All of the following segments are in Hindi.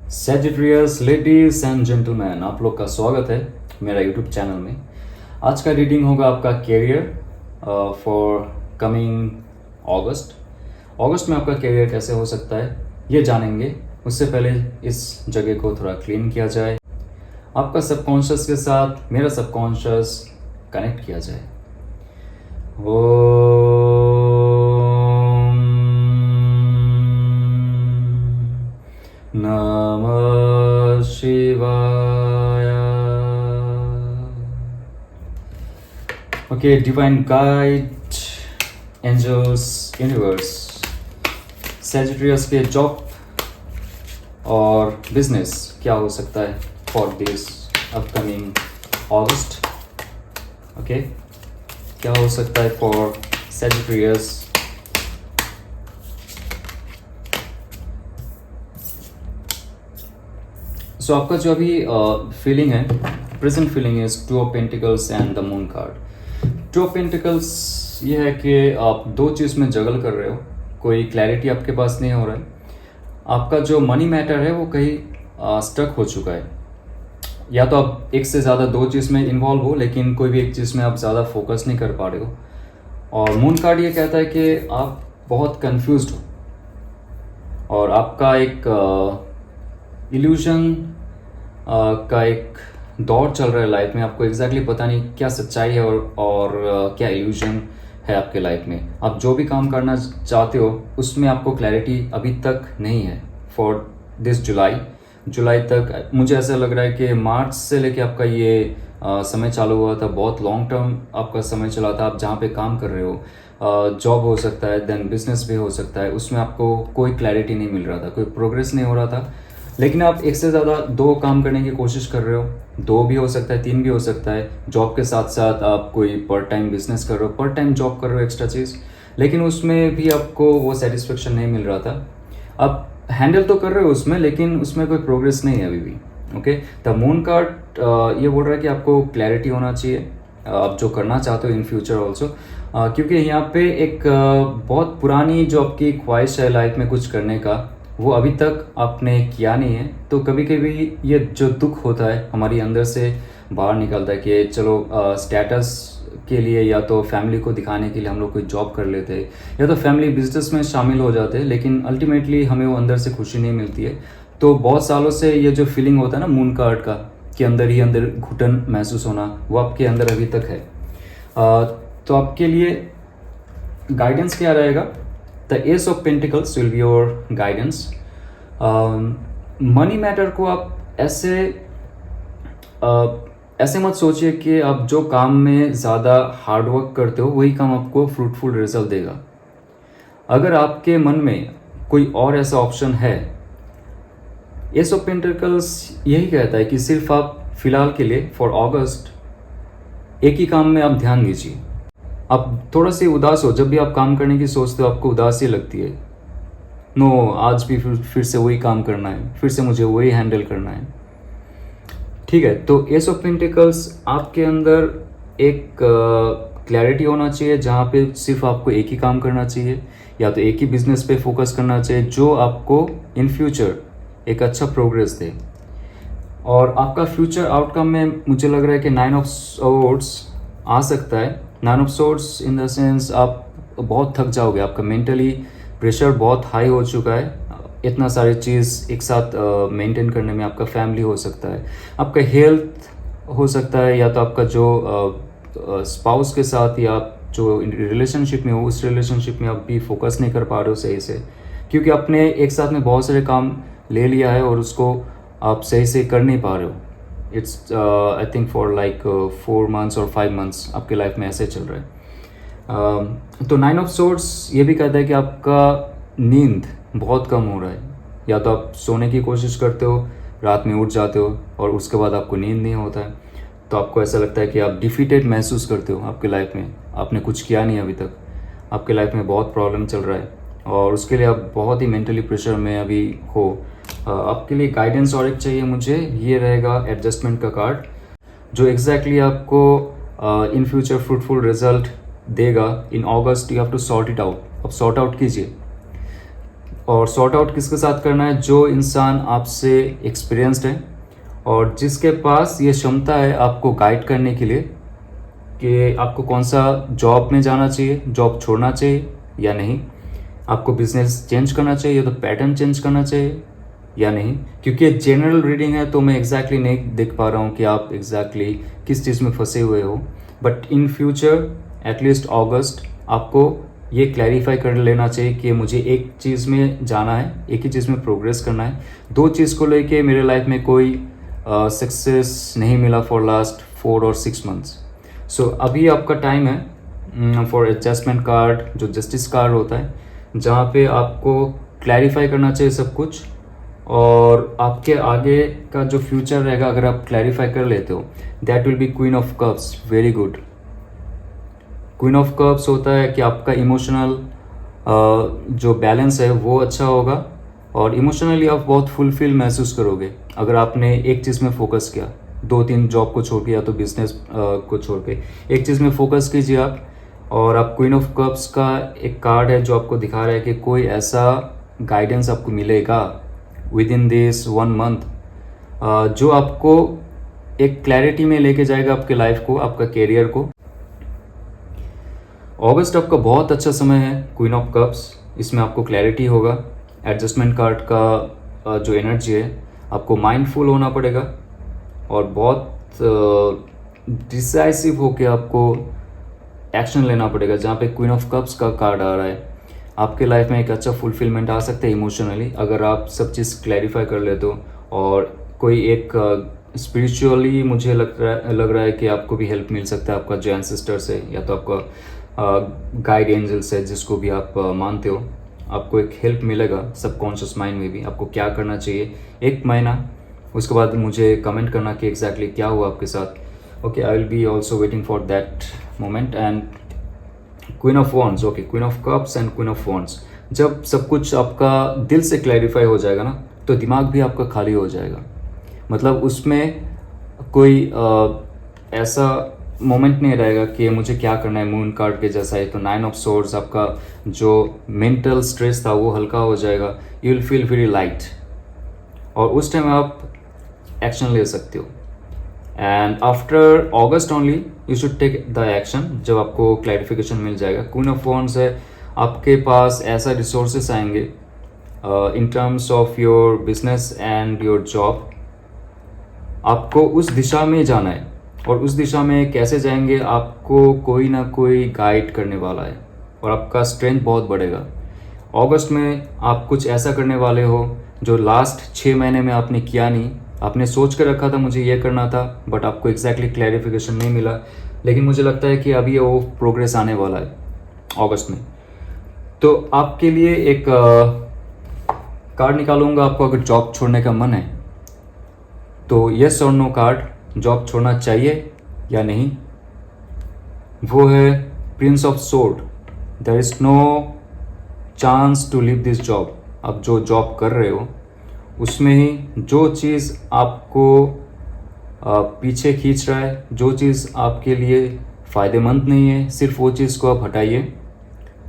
सेजिटेरियस लेडीज एंड जेंटलमैन, आप लोग का स्वागत है मेरा यूट्यूब चैनल में। आज का रीडिंग होगा आपका कैरियर फॉर कमिंग अगस्त। अगस्त में आपका कैरियर कैसे हो सकता है ये जानेंगे। उससे पहले इस जगह को थोड़ा क्लीन किया जाए, आपका सबकॉन्शियस के साथ मेरा सबकॉन्शियस कनेक्ट किया जाए। नमः शिवाय। Okay, divine guide, angels, universe, Sagittarius के जॉब और बिजनेस क्या हो सकता है for this upcoming August. Okay, क्या हो सकता है फॉर सेजिटेरियस। सो आपका जो अभी फीलिंग है, present feeling is two of pentacles and the moon card. Two of pentacles ये है कि आप दो चीज़ में जगल कर रहे हो, कोई क्लैरिटी आपके पास नहीं हो रहा है। आपका जो मनी मैटर है वो कहीं स्टक हो चुका है, या तो आप एक से ज़्यादा दो चीज़ में इन्वॉल्व हो लेकिन कोई भी एक चीज़ में आप ज़्यादा फोकस नहीं कर पा रहे हो। और मून कार्ड ये कहता है कि आप बहुत कंफ्यूज्ड हो और आपका एक इल्यूजन का एक दौर चल रहा है लाइफ में। आपको एग्जैक्टली पता नहीं क्या सच्चाई है और क्या इल्यूजन है आपके लाइफ में। आप जो भी काम करना चाहते हो उसमें आपको क्लैरिटी अभी तक नहीं है फॉर दिस जुलाई तक। मुझे ऐसा लग रहा है कि मार्च से लेके आपका ये समय चालू हुआ था, बहुत लॉन्ग टर्म आपका समय चला था। आप जहाँ पे काम कर रहे हो, जॉब हो सकता है, देन बिजनेस भी हो सकता है, उसमें आपको कोई क्लैरिटी नहीं मिल रहा था, कोई प्रोग्रेस नहीं हो रहा था। लेकिन आप एक से ज़्यादा दो काम करने की कोशिश कर रहे हो, दो भी हो सकता है, तीन भी हो सकता है। जॉब के साथ साथ आप कोई पार्ट टाइम बिजनेस कर रहे हो, पार्ट टाइम जॉब कर रहे हो, एक्स्ट्रा चीज़, लेकिन उसमें भी आपको वो सेटिस्फेक्शन नहीं मिल रहा था। आप हैंडल तो कर रहे हो उसमें, लेकिन उसमें कोई प्रोग्रेस नहीं है अभी भी। ओके, द मून कार्ड ये बोल रहा है कि आपको क्लैरिटी होना चाहिए आप जो करना चाहते हो इन फ्यूचर ऑल्सो, क्योंकि यहाँ पे एक बहुत पुरानी जो आपकी ख्वाहिश है लाइफ में कुछ करने का, वो अभी तक आपने किया नहीं है। तो कभी कभी ये जो दुख होता है हमारी अंदर से बाहर निकलता है कि चलो स्टेटस के लिए या तो फैमिली को दिखाने के लिए हम लोग कोई जॉब कर लेते हैं या तो फैमिली बिजनेस में शामिल हो जाते हैं, लेकिन अल्टीमेटली हमें वो अंदर से खुशी नहीं मिलती है। तो बहुत सालों से ये जो फीलिंग होता है ना मून कार्ड का, कि अंदर ही अंदर घुटन महसूस होना, वो आपके अंदर अभी तक है। तो आपके लिए गाइडेंस क्या रहेगा? The S of pentacles will be your guidance. Money matter को आप ऐसे मत सोचिए कि आप जो काम में ज़्यादा हार्डवर्क करते हो वही काम आपको फ्रूटफुल रिजल्ट देगा। अगर आपके मन में कोई और ऐसा ऑप्शन है, एस ऑफ पेंटिकल्स यही कहता है कि सिर्फ आप फिलहाल के लिए फॉर अगस्त एक ही काम में आप ध्यान दीजिए। आप थोड़ा सी उदास हो, जब भी आप काम करने की सोचते हो आपको उदासी लगती है। नो, आज भी फिर से वही काम करना है, फिर से मुझे वही हैंडल करना है। ठीक है, तो एस ऑफ पेंटिकल्स आपके अंदर एक क्लैरिटी होना चाहिए जहाँ पे सिर्फ आपको एक ही काम करना चाहिए, या तो एक ही बिजनेस पे फोकस करना चाहिए जो आपको इन फ्यूचर एक अच्छा प्रोग्रेस दे। और आपका फ्यूचर आउटकम में मुझे लग रहा है कि 9 ऑफ सोर्ड्स आ सकता है। 9 of swords in the sense आप बहुत थक जाओगे, आपका मेंटली प्रेशर बहुत हाई हो चुका है। इतना सारी चीज़ एक साथ मेंटेन करने में, आपका फैमिली हो सकता है, आपका हेल्थ हो सकता है, या तो आपका जो स्पाउस के साथ या आप जो रिलेशनशिप में हो उस रिलेशनशिप में आप भी फोकस नहीं कर पा रहे हो सही से, क्योंकि आपने एक साथ में बहुत सारे काम ले लिया है और उसको आप सही से कर नहीं पा रहे हो। It's I think for like 4 months और 5 मंथ्स आपके लाइफ में ऐसे चल रहा है। तो 9 ऑफ सोर्ड्स ये भी कहता है कि आपका नींद बहुत कम हो रहा है, या तो आप सोने की कोशिश करते हो, रात में उठ जाते हो और उसके बाद आपको नींद नहीं होता है, तो आपको ऐसा लगता है कि आप डिफीटेड महसूस करते हो आपके लाइफ में, आपने कुछ किया नहीं अभी तक, आपके लाइफ में बहुत प्रॉब्लम चल रहा है और उसके लिए आप बहुत ही मेंटली प्रेशर में अभी हो। आपके लिए गाइडेंस और एक चाहिए मुझे, ये रहेगा एडजस्टमेंट का कार्ड, जो एग्जैक्टली आपको इन फ्यूचर फ्रूटफुल रिजल्ट देगा। In August you have to sort it out. अब सॉर्ट आउट कीजिए। और सॉर्ट आउट किसके साथ करना है? जो इंसान आपसे एक्सपीरियंस्ड है और जिसके पास ये क्षमता है आपको गाइड करने के लिए कि आपको कौन सा जॉब में जाना चाहिए, जॉब छोड़ना चाहिए या नहीं, आपको बिजनेस चेंज करना चाहिए तो पैटर्न चेंज करना चाहिए या नहीं। क्योंकि ये जनरल रीडिंग है तो मैं एग्जैक्टली नहीं देख पा रहा हूँ कि आप एग्जैक्टली किस चीज़ में फंसे हुए हो, बट इन फ्यूचर एटलीस्ट अगस्त आपको ये क्लैरिफाई कर लेना चाहिए कि मुझे एक चीज़ में जाना है, एक ही चीज़ में प्रोग्रेस करना है। दो चीज़ को लेके मेरे लाइफ में कोई सक्सेस नहीं मिला फॉर लास्ट 4 और 6 मंथ्स। सो अभी आपका टाइम है फॉर एडजस्टमेंट कार्ड, जो जस्टिस कार्ड होता है, जहाँ पे आपको क्लैरिफाई करना चाहिए सब कुछ और आपके आगे का जो फ्यूचर रहेगा अगर आप क्लैरिफाई कर लेते हो, that will be queen of cups. Very good. Queen of cups होता है कि आपका इमोशनल जो बैलेंस है वो अच्छा होगा और इमोशनली आप बहुत फुलफिल महसूस करोगे अगर आपने एक चीज़ में फोकस किया। 2-3 जॉब को छोड़ के या तो बिजनेस को छोड़ के एक चीज़ में फोकस कीजिए आप। और आप क्वीन ऑफ कप्स का एक कार्ड है जो आपको दिखा रहा है कि कोई ऐसा गाइडेंस आपको मिलेगा विद इन दिस 1 मंथ जो आपको एक क्लैरिटी में लेके जाएगा आपके लाइफ को, आपका कैरियर को। अगस्त आपका बहुत अच्छा समय है क्वीन ऑफ कप्स, इसमें आपको क्लैरिटी होगा। एडजस्टमेंट कार्ड का जो एनर्जी है, आपको माइंडफुल होना पड़ेगा और बहुत डिसाइसिव होके आपको एक्शन लेना पड़ेगा। जहाँ पे क्वीन ऑफ कप्स का कार्ड आ रहा है, आपके लाइफ में एक अच्छा फुलफिलमेंट आ सकता है इमोशनली अगर आप सब चीज़ क्लैरिफाई कर लेते हो। और कोई एक स्पिरिचुअली मुझे लग रहा है कि आपको भी हेल्प मिल सकता है आपका जो एंसेस्टर से या तो आपका गाइड एंजल से, जिसको भी आप मानते हो, आपको एक हेल्प मिलेगा सबकॉन्शियस माइंड में भी। आपको क्या करना चाहिए 1 महीना, उसके बाद मुझे कमेंट करना कि एग्जैक्टली क्या हुआ आपके साथ। Okay, I will be also waiting for that moment. And queen of wands, okay, queen of cups and queen of wands. जब सब कुछ आपका दिल से क्लैरिफाई हो जाएगा ना, तो दिमाग भी आपका खाली हो जाएगा। मतलब उसमें कोई ऐसा मोमेंट नहीं रहेगा कि मुझे क्या करना है, मून कार्ड के जैसा है। तो 9 ऑफ सोर्ड्स, आपका जो मेंटल स्ट्रेस था वो हल्का हो जाएगा। You will feel very light और उस टाइम आप एक्शन ले सकते हो। And after August only you should take the action, जब आपको क्लैरिफिकेशन मिल जाएगा। क्वीन ऑफ वॉन्ड्स है, आपके पास ऐसा रिसोर्सेस आएंगे in terms of your business and your job. आपको उस दिशा में जाना है और उस दिशा में कैसे जाएंगे, आपको कोई ना कोई गाइड करने वाला है और आपका स्ट्रेंथ बहुत बढ़ेगा। अगस्त में आप कुछ ऐसा करने वाले हो जो लास्ट 6 महीने में आपने किया नहीं। आपने सोच कर रखा था मुझे ये करना था, बट आपको एग्जैक्टली क्लैरिफिकेशन नहीं मिला। लेकिन मुझे लगता है कि अभी वो प्रोग्रेस आने वाला है अगस्त में। तो आपके लिए एक कार्ड निकालूंगा। आपको अगर जॉब छोड़ने का मन है तो यस और नो कार्ड, जॉब छोड़ना चाहिए या नहीं, वो है prince of sword. There is no chance to leave this job. आप जो जॉब कर रहे हो उसमें ही जो चीज़ आपको पीछे खींच रहा है, जो चीज़ आपके लिए फ़ायदेमंद नहीं है, सिर्फ वो चीज़ को आप हटाइए।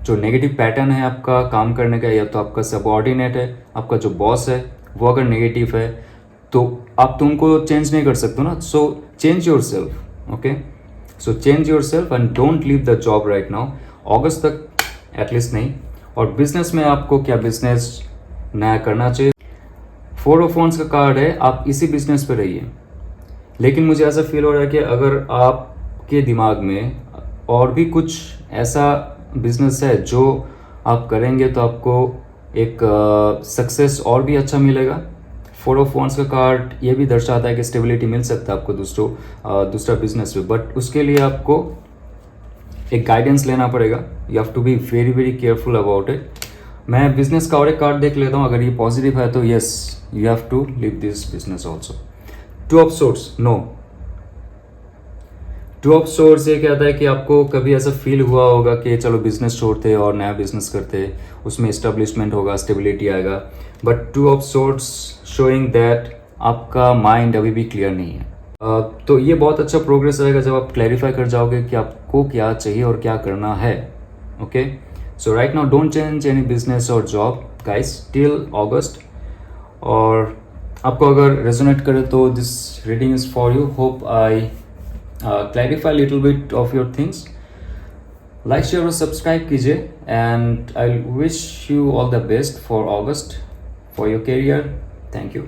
जो नेगेटिव पैटर्न है आपका काम करने का, या तो आपका सबऑर्डिनेट है, आपका जो बॉस है वो अगर नेगेटिव है तो आप तुमको चेंज नहीं कर सकते ना। So change your self, okay. So change your self and don't leave the job right now, अगस्त तक एटलीस्ट नहीं। और बिजनेस में आपको क्या बिजनेस नया करना चाहिए, 4 ऑफ वॉन्ड्स का कार्ड है, आप इसी बिजनेस पे रहिए। लेकिन मुझे ऐसा फील हो रहा है कि अगर आपके दिमाग में और भी कुछ ऐसा बिजनेस है जो आप करेंगे तो आपको एक सक्सेस और भी अच्छा मिलेगा। 4 ऑफ वॉन्ड्स का कार्ड ये भी दर्शाता है कि स्टेबिलिटी मिल सकता है आपको दूसरा बिजनेस में, बट उसके लिए आपको एक गाइडेंस लेना पड़ेगा। You have to be very very careful about it. मैं बिजनेस का और एक कार्ड देख लेता हूँ, अगर ये पॉजिटिव है तो yes you have to leave this business also. 2 of swords, no. 2 of swords ये कहता है कि आपको कभी ऐसा फील हुआ होगा कि चलो बिजनेस छोड़ते और नया बिजनेस करते, उसमें एस्टेब्लिशमेंट होगा, स्टेबिलिटी आएगा। But 2 of swords showing that आपका माइंड अभी भी क्लियर नहीं है। तो ये बहुत अच्छा प्रोग्रेस रहेगा जब आप क्लैरिफाई कर जाओगे कि आपको क्या चाहिए और क्या करना है, okay. So right now don't change any business और जॉब, गाइस टिल अगस्त। और आपको अगर रेजोनेट करे तो this reading is for you. Hope I clarify little bit of your things. Like share और सब्सक्राइब कीजिए and I wish you all the best for August for your career. Thank you.